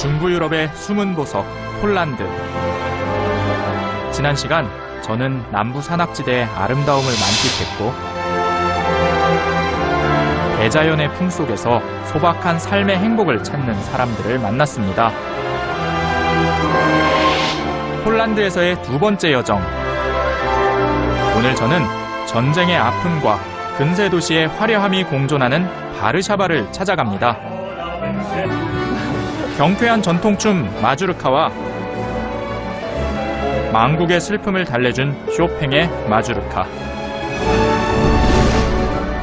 중부 유럽의 숨은 보석 폴란드. 지난 시간 저는 남부 산악지대의 아름다움을 만끽했고 대자연의 품속에서 소박한 삶의 행복을 찾는 사람들을 만났습니다. 폴란드에서의 두 번째 여정. 오늘 저는 전쟁의 아픔과 근세 도시의 화려함이 공존하는 바르샤바를 찾아갑니다. 경쾌한 전통춤 마주르카와 망국의 슬픔을 달래준 쇼팽의 마주르카.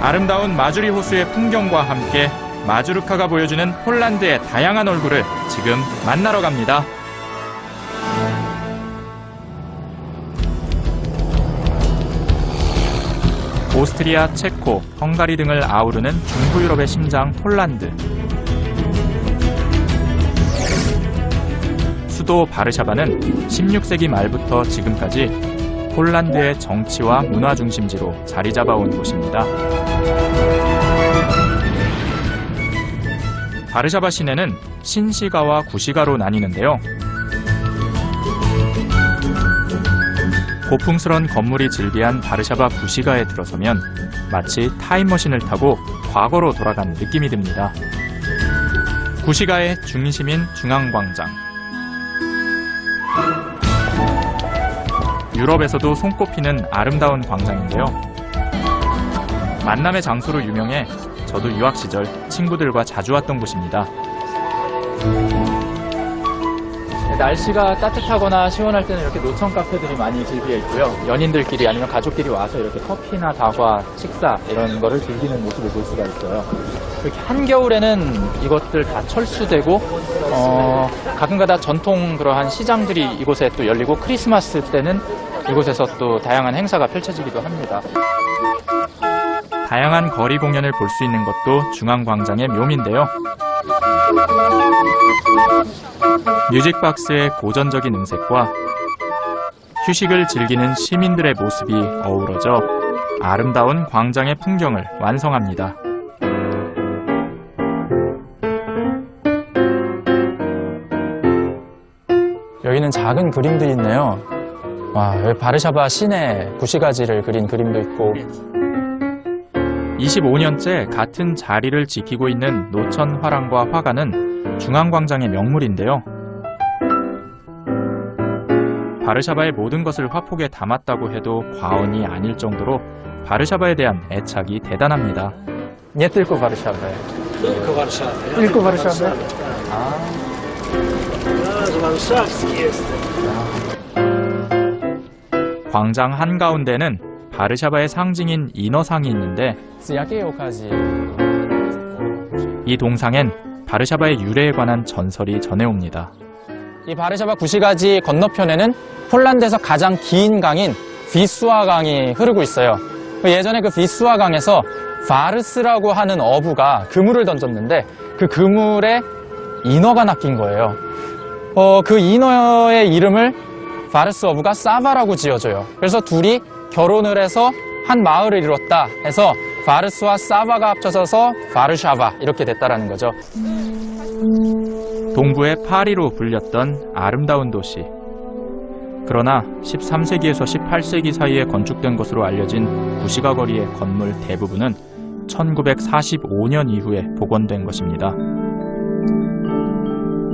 아름다운 마주리 호수의 풍경과 함께 마주르카가 보여주는 폴란드의 다양한 얼굴을 지금 만나러 갑니다. 오스트리아, 체코, 헝가리 등을 아우르는 중부 유럽의 심장 폴란드. 수도 바르샤바는 16세기 말부터 지금까지 폴란드의 정치와 문화 중심지로 자리 잡아온 곳입니다. 바르샤바 시내는 신시가와 구시가로 나뉘는데요. 고풍스런 건물이 즐비한 바르샤바 구시가에 들어서면 마치 타임머신을 타고 과거로 돌아간 느낌이 듭니다. 구시가의 중심인 중앙광장. 유럽에서도 손꼽히는 아름다운 광장인데요. 만남의 장소로 유명해 저도 유학 시절 친구들과 자주 왔던 곳입니다. 날씨가 따뜻하거나 시원할 때는 이렇게 노천 카페들이 많이 즐비해 있고요. 연인들끼리 아니면 가족끼리 와서 이렇게 커피나 다과, 식사 이런 거를 즐기는 모습을 볼 수가 있어요. 이렇게 한겨울에는 이것들 다 철수되고 가끔가다 전통 그러한 시장들이 이곳에 또 열리고 크리스마스 때는 이곳에서 또 다양한 행사가 펼쳐지기도 합니다. 다양한 거리 공연을 볼 수 있는 것도 중앙광장의 묘미인데요. 뮤직박스의 고전적인 음색과 휴식을 즐기는 시민들의 모습이 어우러져 아름다운 광장의 풍경을 완성합니다. 여기는 작은 그림들이 있네요. 와, 여기 바르샤바 시내 구시가지를 그린 그림도 있고 25년째 같은 자리를 지키고 있는 노천 화랑과 화가는 중앙광장의 명물인데요. 바르샤바의 모든 것을 화폭에 담았다고 해도 과언이 아닐 정도로 바르샤바에 대한 애착이 대단합니다. Nie tylko Warszawa. Tylko Warszawa. Tylko Warszawa? warszawski jestem. 광장 한가운데는 바르샤바의 상징인 인어상이 있는데 이 동상엔 바르샤바의 유래에 관한 전설이 전해옵니다. 이 바르샤바 구시가지 건너편에는 폴란드에서 가장 긴 강인 비스와 강이 흐르고 있어요. 예전에 그 비스와 강에서 바르스라고 하는 어부가 그물을 던졌는데 그 그물에 인어가 낚인 거예요. 그 인어의 이름을 바르스 어부가 사바라고 지어줘요. 그래서 둘이 결혼을 해서 한 마을을 이뤘다 해서 바르스와 사바가 합쳐져서 바르샤바 이렇게 됐다라는 거죠. 동부의 파리로 불렸던 아름다운 도시. 그러나 13세기에서 18세기 사이에 건축된 것으로 알려진 구시가 거리의 건물 대부분은 1945년 이후에 복원된 것입니다.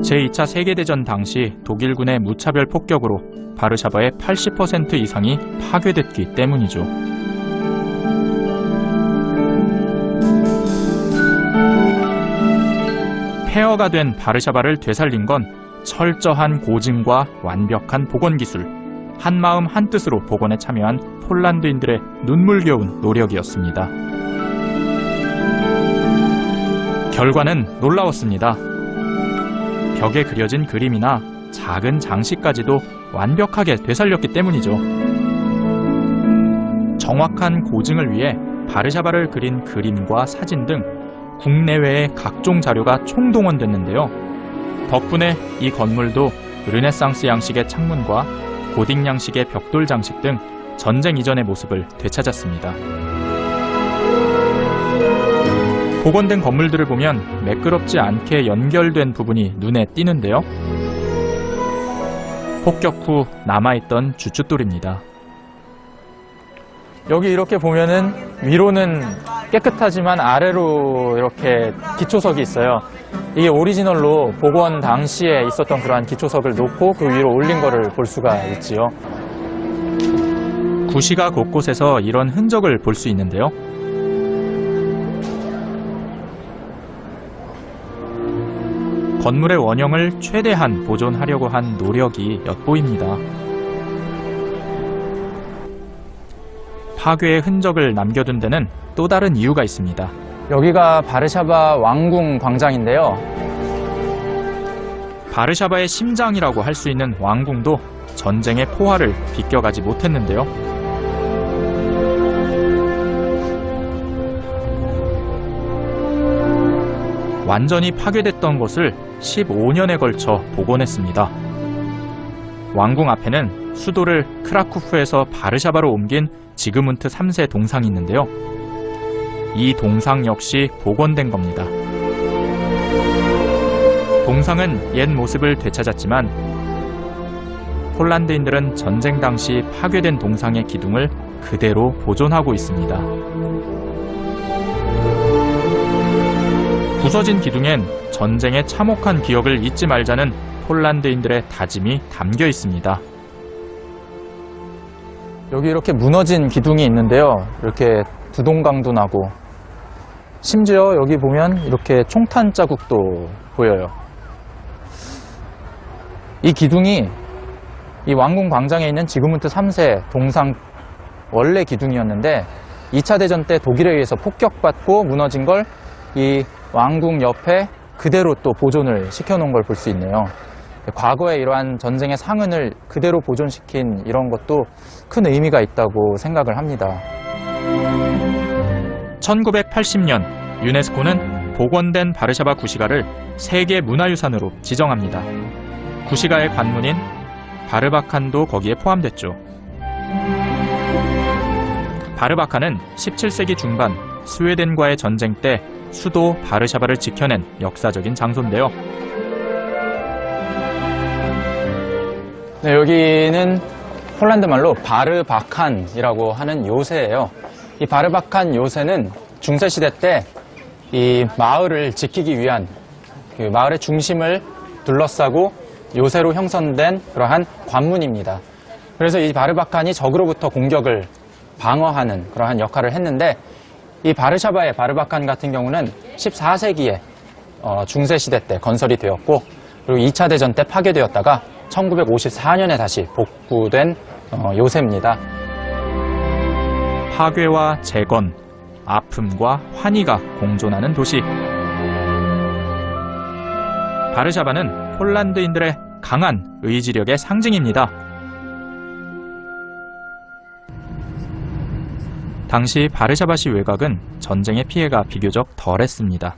제2차 세계대전 당시 독일군의 무차별 폭격으로 바르샤바의 80% 이상이 파괴됐기 때문이죠. 폐허가 된 바르샤바를 되살린 건 철저한 고증과 완벽한 복원 기술, 한마음 한뜻으로 복원에 참여한 폴란드인들의 눈물겨운 노력이었습니다. 결과는 놀라웠습니다. 벽에 그려진 그림이나 작은 장식까지도 완벽하게 되살렸기 때문이죠. 정확한 고증을 위해 바르샤바를 그린 그림과 사진 등 국내외의 각종 자료가 총동원됐는데요. 덕분에 이 건물도 르네상스 양식의 창문과 고딕 양식의 벽돌 장식 등 전쟁 이전의 모습을 되찾았습니다. 복원된 건물들을 보면 매끄럽지 않게 연결된 부분이 눈에 띄는데요. 폭격 후 남아있던 주춧돌입니다. 여기 이렇게 보면은 위로는 깨끗하지만 아래로 이렇게 기초석이 있어요. 이게 오리지널로 복원 당시에 있었던 그러한 기초석을 놓고 그 위로 올린 거를 볼 수가 있지요. 구시가 곳곳에서 이런 흔적을 볼 수 있는데요. 건물의 원형을 최대한 보존하려고 한 노력이 엿보입니다. 파괴의 흔적을 남겨둔 데는 또 다른 이유가 있습니다. 여기가 바르샤바 왕궁 광장인데요. 바르샤바의 심장이라고 할 수 있는 왕궁도 전쟁의 포화를 비껴가지 못했는데요. 완전히 파괴됐던 것을 15년에 걸쳐 복원했습니다. 왕궁 앞에는 수도를 크라쿠프에서 바르샤바로 옮긴 지그문트 3세 동상이 있는데요. 이 동상 역시 복원된 겁니다. 동상은 옛 모습을 되찾았지만 폴란드인들은 전쟁 당시 파괴된 동상의 기둥을 그대로 보존하고 있습니다. 부서진 기둥엔 전쟁의 참혹한 기억을 잊지 말자는 폴란드인들의 다짐이 담겨 있습니다. 여기 이렇게 무너진 기둥이 있는데요. 이렇게 두동강도 나고 심지어 여기 보면 이렇게 총탄 자국도 보여요. 이 기둥이 이 왕궁 광장에 있는 지그문트 3세 동상 원래 기둥이었는데 2차 대전 때 독일에 의해서 폭격받고 무너진 걸 이 왕궁 옆에 그대로 또 보존을 시켜놓은 걸 볼 수 있네요. 과거에 이러한 전쟁의 상흔을 그대로 보존시킨 이런 것도 큰 의미가 있다고 생각을 합니다. 1980년 유네스코는 복원된 바르샤바 구시가를 세계 문화유산으로 지정합니다. 구시가의 관문인 바르바칸도 거기에 포함됐죠. 바르바칸은 17세기 중반 스웨덴과의 전쟁 때 수도 바르샤바를 지켜낸 역사적인 장소인데요. 네, 여기는 폴란드 말로 바르바칸이라고 하는 요새예요. 이 바르바칸 요새는 중세시대 때 이 마을을 지키기 위한 그 마을의 중심을 둘러싸고 요새로 형성된 그러한 관문입니다. 그래서 이 바르바칸이 적으로부터 공격을 방어하는 그러한 역할을 했는데 이 바르샤바의 바르바칸 같은 경우는 14세기에 중세시대 때 건설이 되었고 그리고 2차 대전 때 파괴되었다가 1954년에 다시 복구된 요새입니다. 파괴와 재건, 아픔과 환희가 공존하는 도시. 바르샤바는 폴란드인들의 강한 의지력의 상징입니다. 당시 바르샤바시 외곽은 전쟁의 피해가 비교적 덜했습니다.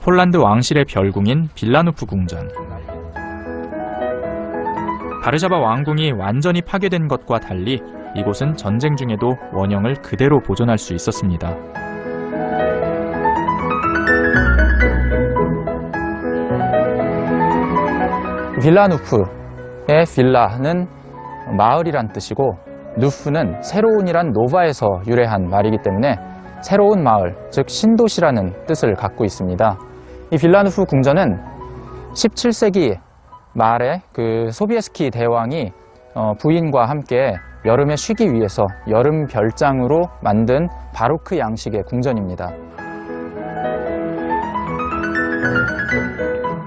폴란드 왕실의 별궁인 빌라누프 궁전. 바르샤바 왕궁이 완전히 파괴된 것과 달리 이곳은 전쟁 중에도 원형을 그대로 보존할 수 있었습니다. 빌라누프의 빌라는 마을이란 뜻이고 누프는 새로운이란 노바에서 유래한 말이기 때문에 새로운 마을, 즉 신도시라는 뜻을 갖고 있습니다. 이 빌라누프 궁전은 17세기 말에 그 소비에스키 대왕이 부인과 함께 여름에 쉬기 위해서 여름 별장으로 만든 바로크 양식의 궁전입니다.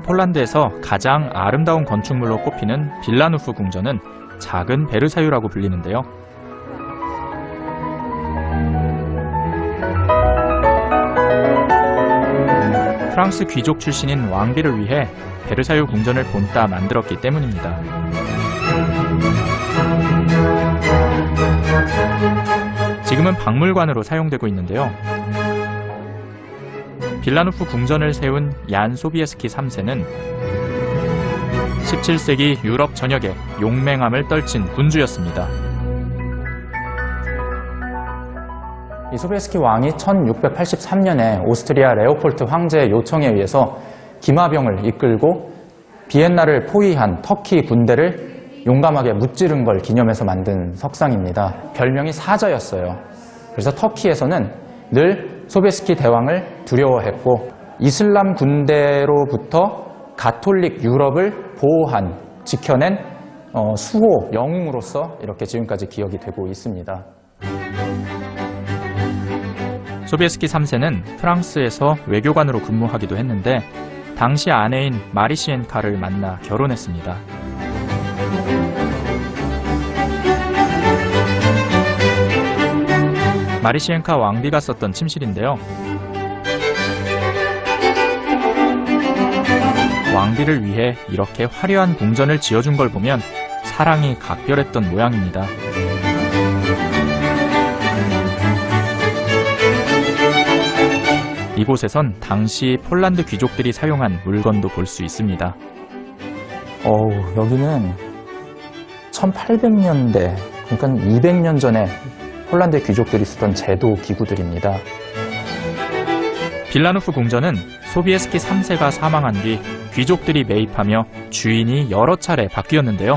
폴란드에서 가장 아름다운 건축물로 꼽히는 빌라누프 궁전은 작은 베르사유라고 불리는데요. 프랑스 귀족 출신인 왕비를 위해 베르사유 궁전을 본따 만들었기 때문입니다. 지금은 박물관으로 사용되고 있는데요. 빌라누프 궁전을 세운 얀 소비에스키 3세는 17세기 유럽 전역에 용맹함을 떨친 군주였습니다. 이 소비에스키 왕이 1683년에 오스트리아 레오폴트 황제의 요청에 의해서 기마병을 이끌고 비엔나를 포위한 터키 군대를 용감하게 무찌른 걸 기념해서 만든 석상입니다. 별명이 사자였어요. 그래서 터키에서는 늘 소비에스키 대왕을 두려워했고 이슬람 군대로부터 가톨릭 유럽을 보호한, 지켜낸 수호, 영웅으로서 이렇게 지금까지 기억이 되고 있습니다. 소비에스키 3세는 프랑스에서 외교관으로 근무하기도 했는데 당시 아내인 마리시엔카를 만나 결혼했습니다. 마리시엔카 왕비가 썼던 침실인데요. 왕비를 위해 이렇게 화려한 궁전을 지어준 걸 보면 사랑이 각별했던 모양입니다. 이곳에선 당시 폴란드 귀족들이 사용한 물건도 볼 수 있습니다. 여기는 1800년대, 그러니까 200년 전에 폴란드 귀족들이 쓰던 제도 기구들입니다. 빌라노프 궁전은 소비에스키 3세가 사망한 뒤 귀족들이 매입하며 주인이 여러 차례 바뀌었는데요.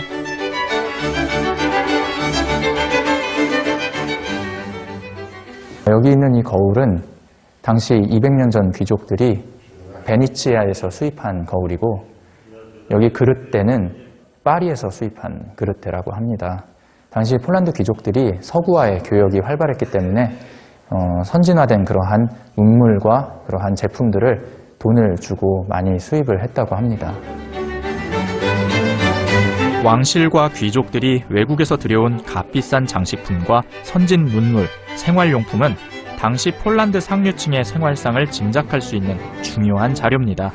여기 있는 이 거울은 당시 200년 전 귀족들이 베니치아에서 수입한 거울이고, 여기 그릇대는 파리에서 수입한 그릇대라고 합니다. 당시 폴란드 귀족들이 서구화의 교역이 활발했기 때문에 선진화된 그러한 문물과 그러한 제품들을 돈을 주고 많이 수입을 했다고 합니다. 왕실과 귀족들이 외국에서 들여온 값비싼 장식품과 선진 문물, 생활용품은 당시 폴란드 상류층의 생활상을 짐작할 수 있는 중요한 자료입니다.